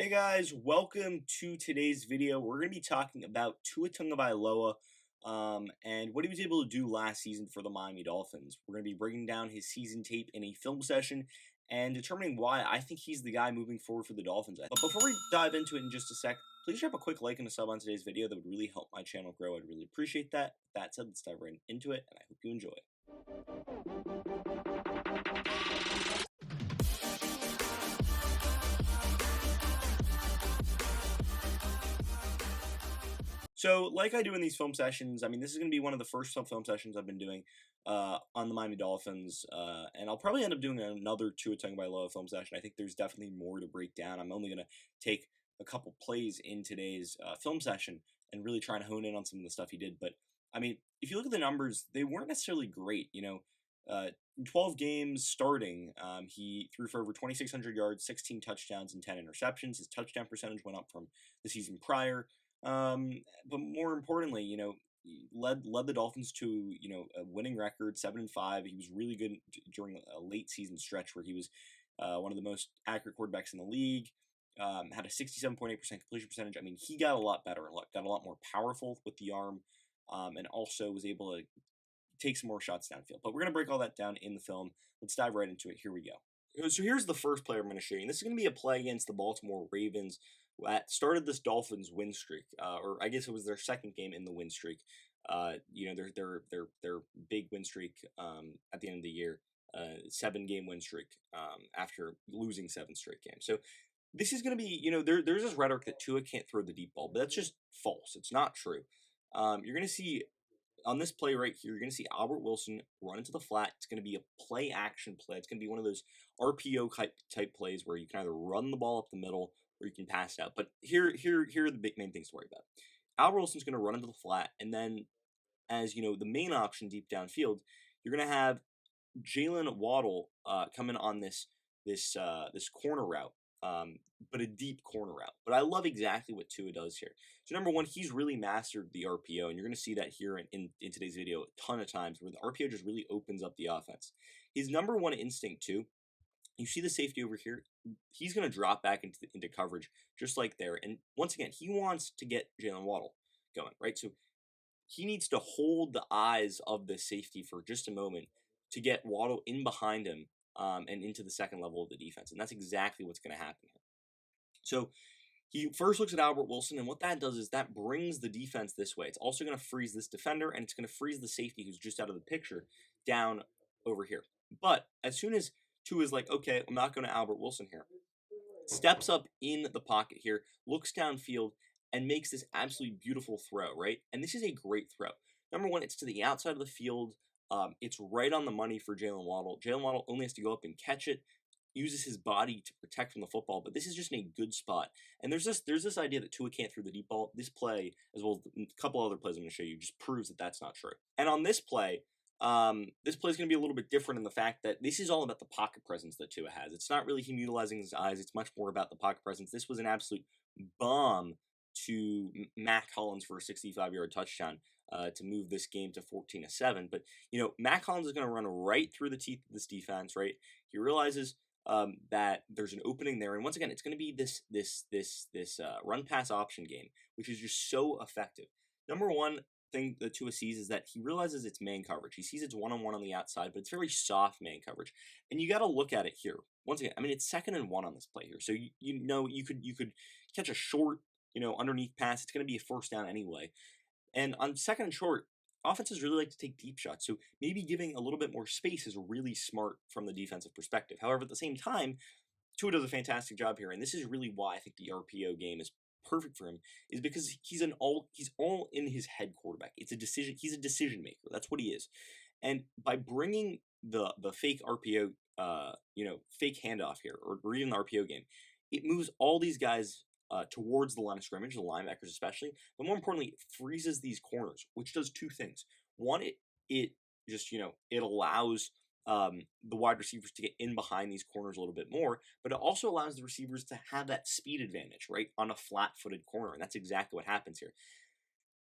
Hey guys, welcome to today's video. We're going to be talking about Tua Tagovailoa and what he was able to do last season for the Miami Dolphins. We're going to be breaking down his season tape in a film session and determining why I think he's the guy moving forward for the Dolphins. But before we dive into it in just a sec, please drop a quick like and a sub on today's video. That would really help my channel grow. I'd really appreciate that. With that said, let's dive right into it, and I hope you enjoy it. So, like I do in these film sessions, I mean, this is going to be one of the first film sessions I've been doing on the Miami Dolphins, and I'll probably end up doing another Tua Tagovailoa film session. I think there's definitely more to break down. I'm only going to take a couple plays in today's film session and really try and hone in on some of the stuff he did. But, I mean, if you look at the numbers, they weren't necessarily great. In 12 games starting, he threw for over 2,600 yards, 16 touchdowns, and 10 interceptions. His touchdown percentage went up from the season prior. But more importantly, he led the Dolphins to a winning record, 7-5. He was really good during a late season stretch where he was one of the most accurate quarterbacks in the league. Had a 67.8% completion percentage. I mean, he got a lot better, got a lot more powerful with the arm, and also was able to take some more shots downfield. But we're gonna break all that down in the film. Let's dive right into it. Here we go. So here's the first play I'm going to show you. And this is going to be a play against the Baltimore Ravens that started this Dolphins win streak, or I guess it was their second game in the win streak. Their big win streak at the end of the year, 7-game win streak after losing 7 straight games. So this is going to be, there's this rhetoric that Tua can't throw the deep ball, but that's just false. It's not true. You're going to see on this play right here, you're going to see Albert Wilson run into the flat. It's going to be a play action play. It's going to be one of those RPO type plays where you can either run the ball up the middle or you can pass it out. But here are the main things to worry about. Albert Wilson's going to run into the flat, and then as the main option deep downfield, you're going to have Jaylen Waddle come in on this corner route. But a deep corner route. But I love exactly what Tua does here. So number one, he's really mastered the RPO, and you're going to see that here in today's video a ton of times where the RPO just really opens up the offense. His number one instinct too, you see the safety over here, he's going to drop back into coverage just like there. And once again, he wants to get Jaylen Waddle going, right? So he needs to hold the eyes of the safety for just a moment to get Waddle in behind him and into the second level of the defense. And that's exactly what's going to happen here. So he first looks at Albert Wilson, and what that does is that brings the defense this way. It's also going to freeze this defender, and it's going to freeze the safety who's just out of the picture down over here. But as soon as Tua is like, okay, I'm not going to Albert Wilson here, steps up in the pocket here, looks downfield, and makes this absolutely beautiful throw, right? And this is a great throw. Number one, it's to the outside of the field. It's right on the money for Jaylen Waddle. Jaylen Waddle only has to go up and catch it, uses his body to protect from the football, but this is just in a good spot. And there's this idea that Tua can't throw the deep ball. This play, as well as a couple other plays I'm going to show you, just proves that that's not true. And on this play is going to be a little bit different in the fact that this is all about the pocket presence that Tua has. It's not really him utilizing his eyes. It's much more about the pocket presence. This was an absolute bomb to Mac Hollins for a 65-yard touchdown to move this game to 14-7. But Mac Hollins is going to run right through the teeth of this defense. Right, he realizes that there's an opening there, and once again, it's going to be this run pass option game, which is just so effective. Number one thing that Tua sees is that he realizes it's man coverage. He sees it's one-on-one on the outside, but it's very soft man coverage, and you got to look at it here. Once again, I mean, it's 2nd and 1 on this play here, so you could catch a short underneath pass. It's going to be a first down anyway. And on 2nd and short, offenses really like to take deep shots. So maybe giving a little bit more space is really smart from the defensive perspective. However, at the same time, Tua does a fantastic job here. And this is really why I think the RPO game is perfect for him, is because he's all in his head quarterback. He's a decision maker. That's what he is. And by bringing the fake RPO, fake handoff here, or even the RPO game, it moves all these guys towards the line of scrimmage, the linebackers especially, but more importantly, it freezes these corners, which does two things. One, it just it allows the wide receivers to get in behind these corners a little bit more, but it also allows the receivers to have that speed advantage, right, on a flat-footed corner, and that's exactly what happens here.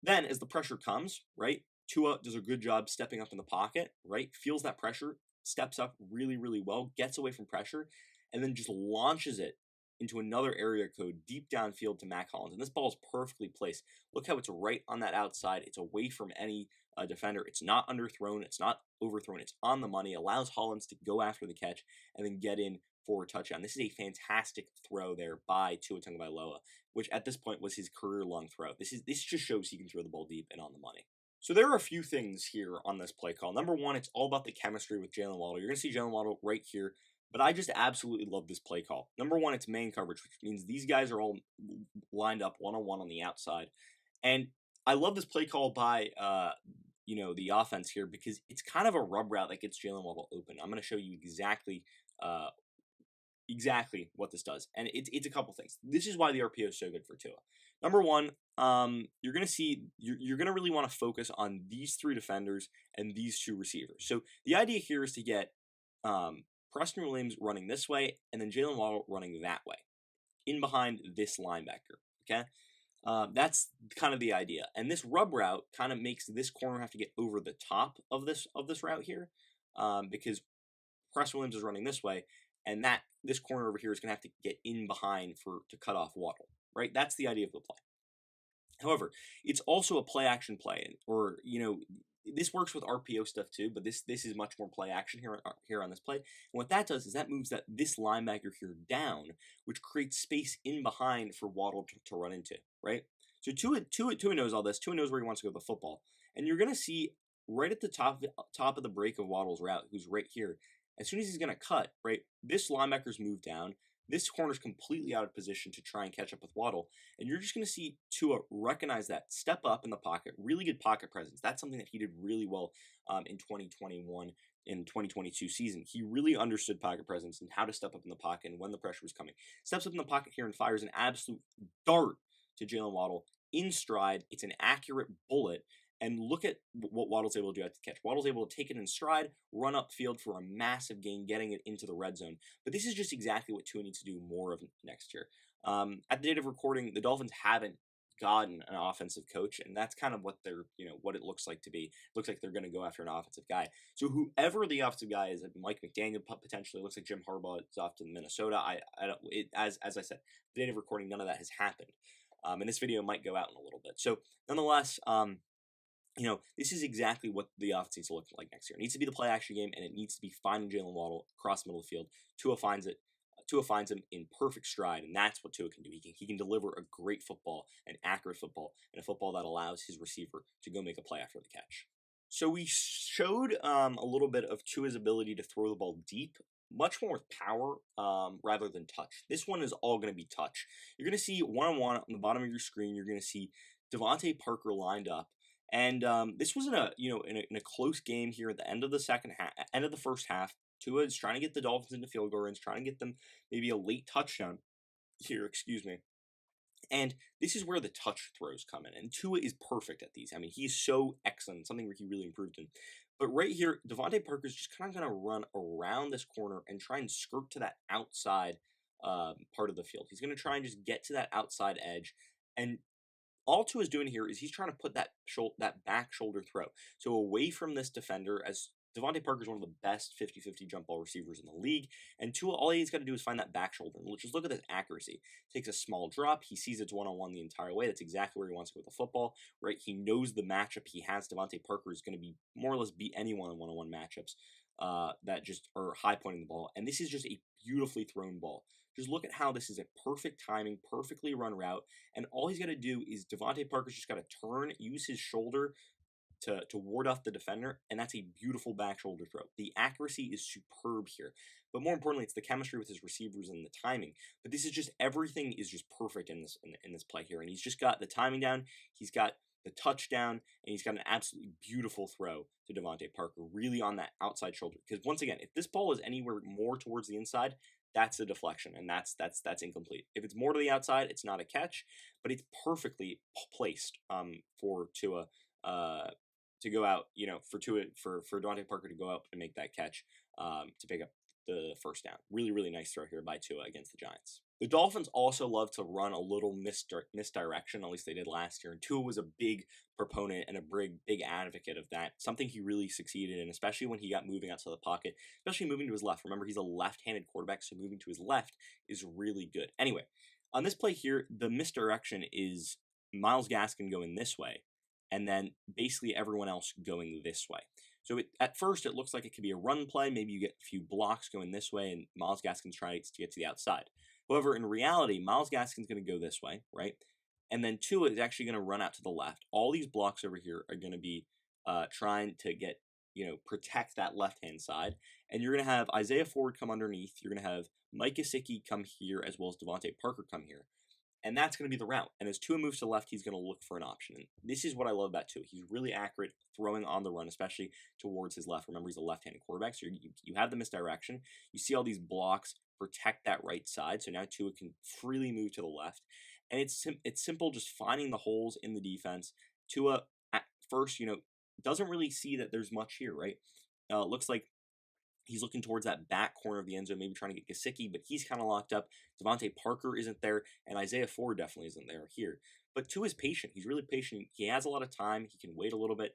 Then, as the pressure comes, right, Tua does a good job stepping up in the pocket, right, feels that pressure, steps up really, really well, gets away from pressure, and then just launches it into another area code deep downfield to Mac Hollins. And this ball is perfectly placed. Look how it's right on that outside. It's away from any defender. It's not underthrown. It's not overthrown. It's on the money. Allows Hollins to go after the catch and then get in for a touchdown. This is a fantastic throw there by Tua Tagovailoa, which at this point was his career-long throw. This just shows he can throw the ball deep and on the money. So there are a few things here on this play call. Number one, it's all about the chemistry with Jaylen Waddle. You're going to see Jaylen Waddle right here, but I just absolutely love this play call. Number one, it's man coverage, which means these guys are all lined up one-on-one on the outside. And I love this play call by the offense here because it's kind of a rub route that gets Jaylen Waddle open. I'm going to show you exactly what this does. And it's a couple things. This is why the RPO is so good for Tua. Number one, you're going to see, you're going to really want to focus on these three defenders and these two receivers. So the idea here is to get Preston Williams running this way and then Jaylen Waddle running that way in behind this linebacker, okay? That's kind of the idea. And this rub route kind of makes this corner have to get over the top of this route here because Preston Williams is running this way, and this corner over here is going to have to get in behind to cut off Waddle, right? That's the idea of the play. However, it's also a play action play, or this works with RPO stuff too, but this is much more play action here on this play. And what that does is that moves this linebacker here down, which creates space in behind for Waddle to run into, right? So Tua knows all this. Tua knows where he wants to go with the football, and you're going to see right at the top of the break of Waddle's route, who's right here. As soon as he's going to cut, right, this linebacker's moved down. This corner's completely out of position to try and catch up with Waddle. And you're just going to see Tua recognize that, step up in the pocket, really good pocket presence. That's something that he did really well in 2021 and 2022 season. He really understood pocket presence and how to step up in the pocket and when the pressure was coming. Steps up in the pocket here and fires an absolute dart to Jaylen Waddle in stride. It's an accurate bullet. And look at what Waddle's able to do at the catch. Waddle's able to take it in stride, run upfield for a massive gain, getting it into the red zone. But this is just exactly what Tua needs to do more of next year. At the date of recording, the Dolphins haven't gotten an offensive coach, and that's kind of what what it looks like to be. It looks like they're going to go after an offensive guy. So whoever the offensive guy is, Mike McDaniel potentially, looks like Jim Harbaugh is off to Minnesota. As I said, at the date of recording, none of that has happened. And this video might go out in a little bit. So nonetheless, this is exactly what the offense needs to look like next year. It needs to be the play action game, and it needs to be finding Jaylen Waddle across the middle of the field. Tua finds it. Tua finds him in perfect stride, and that's what Tua can do. He can deliver a great football, an accurate football, and a football that allows his receiver to go make a play after the catch. So we showed a little bit of Tua's ability to throw the ball deep, much more with power rather than touch. This one is all going to be touch. You're going to see one-on-one on the bottom of your screen. You're going to see Devontae Parker lined up. And this was in a close game here at the end of the first half. Tua is trying to get the Dolphins into field goal range, trying to get them maybe a late touchdown here, And this is where the touch throws come in. And Tua is perfect at these. I mean, he's so excellent, something where he really improved in. But right here, Devontae Parker's just kind of going to run around this corner and try and skirt to that outside part of the field. He's going to try and just get to that outside edge. And all Tua is doing here is he's trying to put that back shoulder throw. So away from this defender, as Devontae Parker is one of the best 50-50 jump ball receivers in the league. And Tua, all he's got to do is find that back shoulder. And just look at this accuracy. Takes a small drop. He sees it's one-on-one the entire way. That's exactly where he wants to go with the football, right? He knows the matchup he has. Devontae Parker is going to be more or less beat anyone in one-on-one matchups that just are high-pointing the ball. And this is just a beautifully thrown ball. Just look at how this is a perfect timing, perfectly run route. And all he's got to do is Devontae Parker's just got to turn, use his shoulder to ward off the defender, and that's a beautiful back shoulder throw. The accuracy is superb here. But more importantly, it's the chemistry with his receivers and the timing. But this is just, everything is just perfect in this play here. And he's just got the timing down, he's got the touchdown, and he's got an absolutely beautiful throw to Devontae Parker, really on that outside shoulder. Because once again, if this ball is anywhere more towards the inside, that's a deflection, and that's incomplete. If it's more to the outside, it's not a catch, but it's perfectly placed for Tua to go out, for Devontae Parker to go out and make that catch to pick up the first down. Really, really nice throw here by Tua against the Giants. The Dolphins also love to run a little misdirection, at least they did last year. And Tua was a big proponent and a big advocate of that. Something he really succeeded in, especially when he got moving outside the pocket, especially moving to his left. Remember, he's a left-handed quarterback, so moving to his left is really good. Anyway, on this play here, the misdirection is Myles Gaskin going this way, and then basically everyone else going this way. So at first, it looks like it could be a run play. Maybe you get a few blocks going this way, and Myles Gaskin tries to get to the outside. However, in reality, Myles Gaskin's going to go this way, right? And then Tua is actually going to run out to the left. All these blocks over here are going to be trying to get, protect that left-hand side. And you're going to have Isaiah Ford come underneath. You're going to have Mike Gesicki come here, as well as Devontae Parker come here. And that's going to be the route. And as Tua moves to the left, he's going to look for an option. And this is what I love about Tua. He's really accurate throwing on the run, especially towards his left. Remember, he's a left-handed quarterback, so you have the misdirection. You see all these blocks protect that right side, so now Tua can freely move to the left. And it's simple, just finding the holes in the defense. Tua, at first, doesn't really see that there's much here, right? Looks like he's looking towards that back corner of the end zone, maybe trying to get Gesicki, but he's kind of locked up. Devontae Parker isn't there, and Isaiah Ford definitely isn't there here. But Tua is patient. He's really patient. He has a lot of time. He can wait a little bit.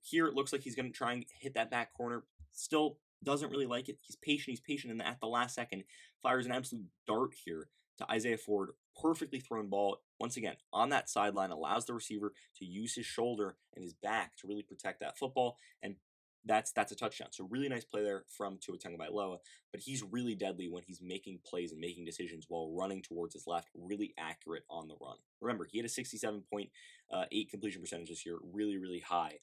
Here, it looks like he's going to try and hit that back corner. Still doesn't really like it. He's patient, and at the last second, fires an absolute dart here to Isaiah Ford. Perfectly thrown ball. Once again, on that sideline, allows the receiver to use his shoulder and his back to really protect that football, and that's a touchdown. So really nice play there from Tua Tagovailoa, but he's really deadly when he's making plays and making decisions while running towards his left, really accurate on the run. Remember, he had a 67.8 completion percentage this year, really, really high,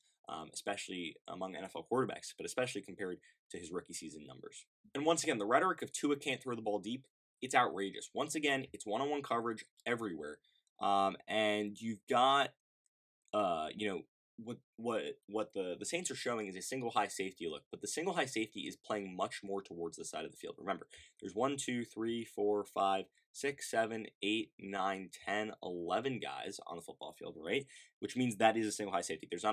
especially among NFL quarterbacks, but especially compared to his rookie season numbers. And once again, the rhetoric of Tua can't throw the ball deep, it's outrageous. Once again, it's one-on-one coverage everywhere, and you've got, what the Saints are showing is a single high safety look, but the single high safety is playing much more towards the side of the field. Remember, there's 1, 2, 3, 4, 5, 6, 7, 8, 9, 10, 11 guys on the football field, right? Which means that is a single high safety. There's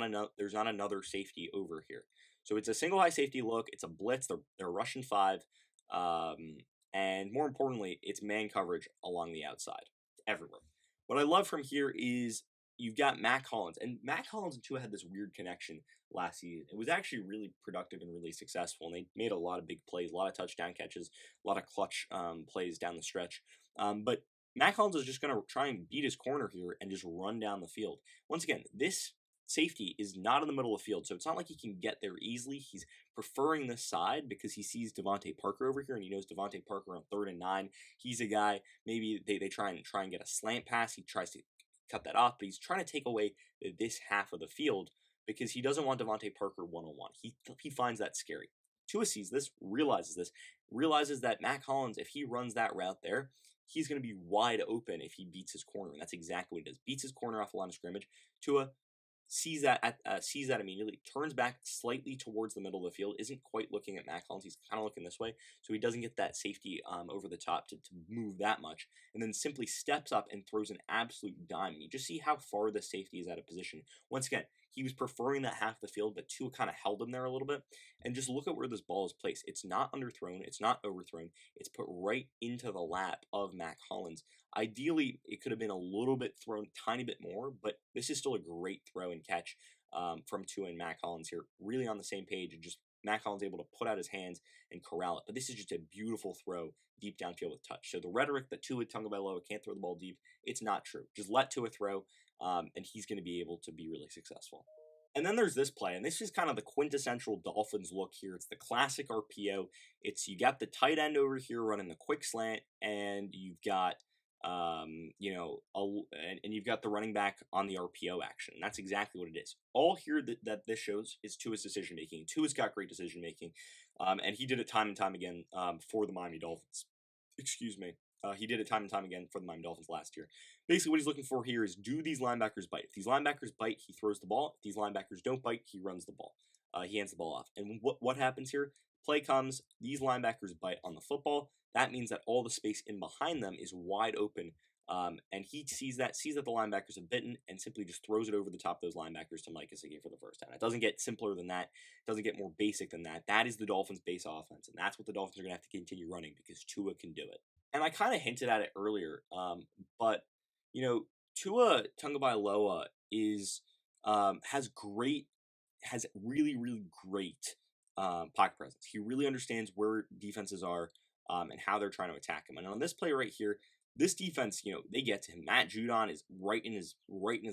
not another safety over here. So it's a single high safety look. It's a blitz. They're rushing 5, and more importantly, it's man coverage along the outside everywhere. What I love from here is you've got Mac Hollins. And Mac Hollins and Tua had this weird connection last season. It was actually really productive and really successful. And they made a lot of big plays, a lot of touchdown catches, a lot of clutch plays down the stretch. But Mac Hollins is just going to try and beat his corner here and just run down the field. Once again, this safety is not in the middle of the field, so it's not like he can get there easily. He's preferring this side because he sees Devontae Parker over here, and he knows Devontae Parker on 3rd and 9. He's a guy, maybe they try and get a slant pass. He tries to cut that off, but he's trying to take away this half of the field because he doesn't want Devontae Parker one-on-one. He finds that scary. Tua sees this, realizes that Mac Hollins, if he runs that route there, he's going to be wide open if he beats his corner, and that's exactly what he does. Beats his corner off the line of scrimmage. Tua sees that immediately, turns back slightly towards the middle of the field, isn't quite looking at Mac Hollins, he's kind of looking this way, so he doesn't get that safety over the top to move that much, and then simply steps up and throws an absolute dime. And you just see how far the safety is out of position. Once again, he was preferring that half of the field, but Tua kind of held him there a little bit, and just look at where this ball is placed. It's not underthrown, it's not overthrown, it's put right into the lap of Mac Hollins. Ideally, it could have been a little bit thrown, tiny bit more, but this is still a great throw and catch from Tua and Mac Hollins here. Really on the same page, and just Mac Hollins able to put out his hands and corral it. But this is just a beautiful throw deep downfield with touch. So the rhetoric that Tua Tagovailoa can't throw the ball deep, it's not true. Just let Tua throw, and he's going to be able to be really successful. And then there's this play, and this is kind of the quintessential Dolphins look here. It's the classic RPO. You got the tight end over here running the quick slant, and you've got and you've got the running back on the RPO action. And that's exactly what it is. All here that this shows is Tua's decision making. Tua's got great decision making, and he did it time and time again for the Miami Dolphins. Excuse me. He did it time and time again for the Miami Dolphins last year. Basically, what he's looking for here is, do these linebackers bite? If these linebackers bite, he throws the ball. If these linebackers don't bite, he runs the ball. He hands the ball off. And what happens here? Play comes, these linebackers bite on the football. That means that all the space in behind them is wide open. And he sees that the linebackers have bitten, and simply just throws it over the top of those linebackers to Mike Gesicki for the first down. It doesn't get simpler than that. It doesn't get more basic than that. That is the Dolphins' base offense, and that's what the Dolphins are going to have to continue running because Tua can do it. And I kind of hinted at it earlier, but you know, Tua Tagovailoa is has great, has really really great pocket presence. He really understands where defenses are and how they're trying to attack him. And on this play right here, this defense, they get to him. Matt Judon is right in his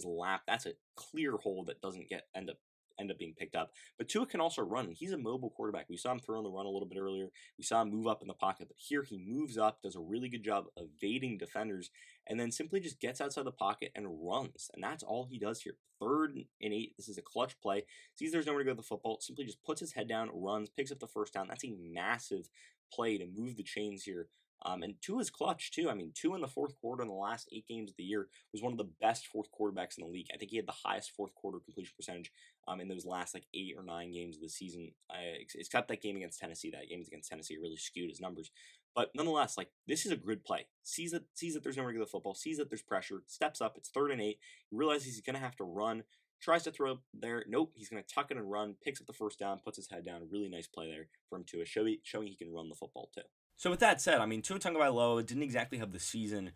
lap. That's a clear hole that doesn't end up being picked up. But Tua can also run. He's a mobile quarterback. We saw him throw on the run a little bit earlier. We saw him move up in the pocket, but here he moves up, does a really good job evading defenders, and then simply just gets outside the pocket and runs. And that's all he does here. 3rd and 8. This is a clutch play. Sees there's nowhere to go with the football. Simply just puts his head down, runs, picks up the first down. That's a massive play to move the chains here. And Tua's clutch too. I mean, Tua in the fourth quarter in the last 8 games of the year was one of the best fourth quarterbacks in the league. I think he had the highest fourth quarter completion percentage in those last like 8 or 9 games of the season. Except that game against Tennessee. That game against Tennessee really skewed his numbers. But nonetheless, like this is a good play. Sees that there's nowhere to go with the football. Sees that there's pressure. Steps up. It's 3rd and 8. He realizes he's gonna have to run. Tries to throw there. Nope. He's gonna tuck it and run. Picks up the first down. Puts his head down. Really nice play there from Tua, showing he can run the football too. So with that said, I mean, Tua Tagovailoa didn't exactly have the season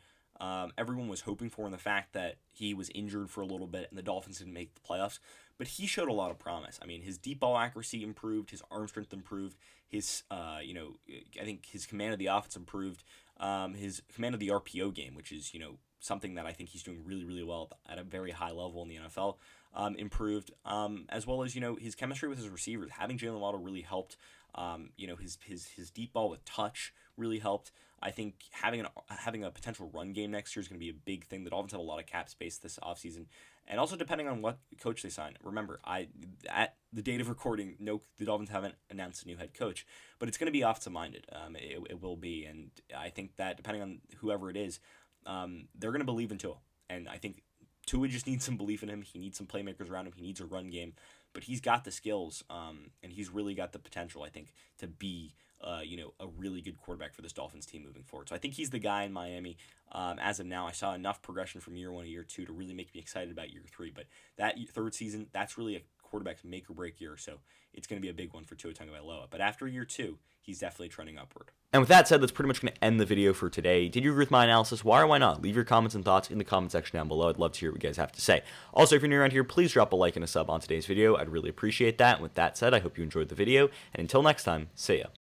everyone was hoping for in the fact that he was injured for a little bit and the Dolphins didn't make the playoffs, but he showed a lot of promise. I mean, his deep ball accuracy improved, his arm strength improved, his, I think his command of the offense improved, his command of the RPO game, which is, something that I think he's doing really, really well at a very high level in the NFL, improved, as well as, his chemistry with his receivers. Having Jaylen Waddle really helped. His deep ball with touch really helped. I think having a potential run game next year is going to be a big thing. The Dolphins have a lot of cap space this offseason. And also depending on what coach they sign. Remember, at the date of recording, the Dolphins haven't announced a new head coach, but it's going to be offensive minded. It will be, and I think that depending on whoever it is, they're going to believe in Tua. And I think Tua just needs some belief in him. He needs some playmakers around him. He needs a run game, but he's got the skills, and he's really got the potential, I think, to be a really good quarterback for this Dolphins team moving forward. So I think he's the guy in Miami. As of now, I saw enough progression from year 1 to year 2 to really make me excited about year 3. But that 3rd season, that's really a quarterback's make or break year. So it's going to be a big one for Tua Tagovailoa. But after year 2, he's definitely trending upward. And with that said, that's pretty much going to end the video for today. Did you agree with my analysis? Why or why not? Leave your comments and thoughts in the comment section down below. I'd love to hear what you guys have to say. Also, if you're new around here, please drop a like and a sub on today's video. I'd really appreciate that. And with that said, I hope you enjoyed the video. And until next time, see ya.